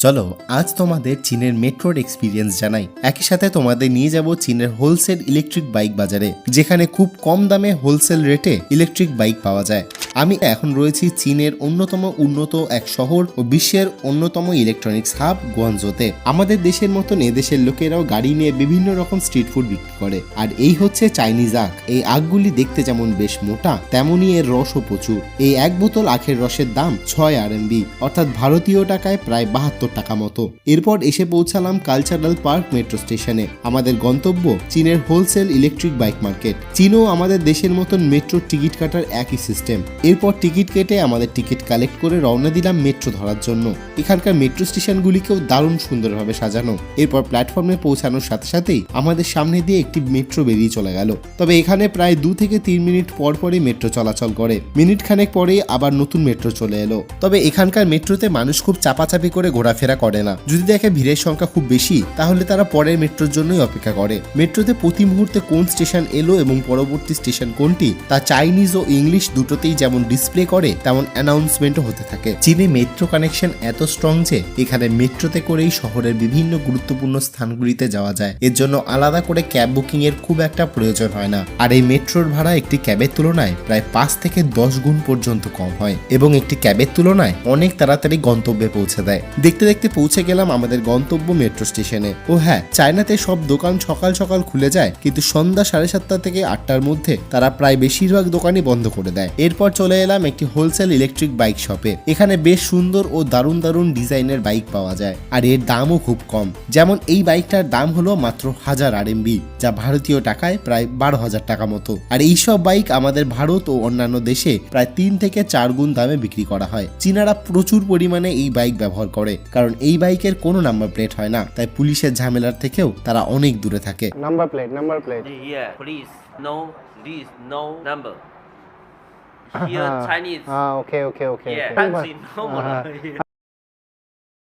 চলো আজ তোমাদের চীনের মেট্রোর এক্সপিরিয়েন্স জানাই। একই সাথে তোমাদের নিয়ে যাব চীনের হোলসেল ইলেকট্রিক বাইক বাজারে, যেখানে খুব কম দামে হোলসেল রেটে ইলেকট্রিক বাইক পাওয়া যায়। আমি এখন রয়েছি চীনের অন্যতম উন্নত এক শহর ও বিশ্বের অন্যতম ইলেকট্রনিক্স হাব গুয়াংজোতে। আমাদের দেশের মতন এদেশের লোকেরাও গাড়ি নিয়ে বিভিন্ন রকম স্ট্রিট ফুড বিক্রি করে। আর এই হচ্ছে চাইনিজ আখ। এই আখগুলি দেখতে যেমন বেশ মোটা, তেমনই এর রসও প্রচুর। এই এক বোতল আখের রসের দাম 6 RMB, অর্থাৎ ভারতীয় টাকায় প্রায় 72 টাকা মতো। এরপর এসে পৌঁছালাম কালচারাল পার্ক মেট্রো স্টেশনে। আমাদের গন্তব্য চীনের হোলসেল ইলেকট্রিক বাইক মার্কেট। চীনও আমাদের দেশের মতন মেট্রোর টিকিট কাটার একই সিস্টেম। এরপর টিকিট কেটে আমাদের টিকিট কালেক্ট করে রওনা দিলাম মেট্রো ধরার জন্য। এখানকার মেট্রো স্টেশনগুলিকেও দারুণ সুন্দরভাবে সাজানো। এরপর প্ল্যাটফর্মে পৌঁছানোর সাথে সাথেই আমাদের সামনে দিয়ে একটি মেট্রো বেরিয়ে চলে গেল। তবে এখানে প্রায় 2 থেকে 3 মিনিট পর পরই মেট্রো চলাচল করে। মিনিট খানেক পরেই আবার নতুন মেট্রো চলে এলো। তবে এখানকার মেট্রোতে মানুষ খুব চাপাচাপি করে ঘোরাফেরা করে না। যদি দেখে ভিড়ের সংখ্যা খুব বেশি, তাহলে তারা পরের মেট্রোর জন্যই অপেক্ষা করে। মেট্রোতে প্রতি মুহূর্তে কোন স্টেশন এলো এবং পরবর্তী স্টেশন কোনটি তা চাইনিজ ও ইংলিশ দুটোতেই যেমন ডিসপ্লে করে, তেমন অ্যানাউন্সমেন্টও হতে থাকে। চীনে মেট্রো কানেকশন এত স্ট্রং যে এখানে মেট্রোতে করেই শহরের বিভিন্ন গুরুত্বপূর্ণ স্থানগুলিতে যাওয়া যায়। এর জন্য আলাদা করে ক্যাব বুকিং এর খুব একটা প্রয়োজন হয় না। আর এই মেট্রোর ভাড়া একটি ক্যাবের তুলনায় প্রায় 5 থেকে 10 গুণ পর্যন্ত কম হয় এবং একটি ক্যাবের তুলনায় অনেক তাড়াতাড়ি গন্তব্যে পৌঁছে দেয়। দেখতে দেখতে পৌঁছে গেলাম আমাদের গন্তব্য মেট্রো স্টেশনে। ও হ্যাঁ, চায়নাতে সব দোকান সকাল সকাল খুলে যায়, কিন্তু সন্ধ্যা 7:30 থেকে 8টার মধ্যে তারা প্রায় বেশিরভাগ দোকানই বন্ধ করে দেয়। এরপর চলে এলাম একটি হোলসেল ইলেকট্রিক বাইক শপে। এখানে বেশ সুন্দর ও দারুণ দারুণ ডিজাইনের বাইক পাওয়া যায়, আর এর দামও খুব কম। যেমন এই বাইকটার দাম হলো মাত্র 1000 RMB, যা ভারতীয় টাকায় প্রায় 12,000 টাকা মতো। আর এইসব বাইক আমাদের ভারত ও অন্যান্য দেশে প্রায় 3 থেকে 4 গুণ দামে বিক্রি করা হয়। চীনারা প্রচুর পরিমাণে এই বাইক ব্যবহার করে, কারণ এই বাইকের কোনো নাম্বার প্লেট হয় না, তাই পুলিশের ঝামেলার থেকেও তারা অনেক দূরে থাকে। Number plate. Yeah, please, no, this, no number. Here, Chinese. Okay. Yeah, fancy, no more.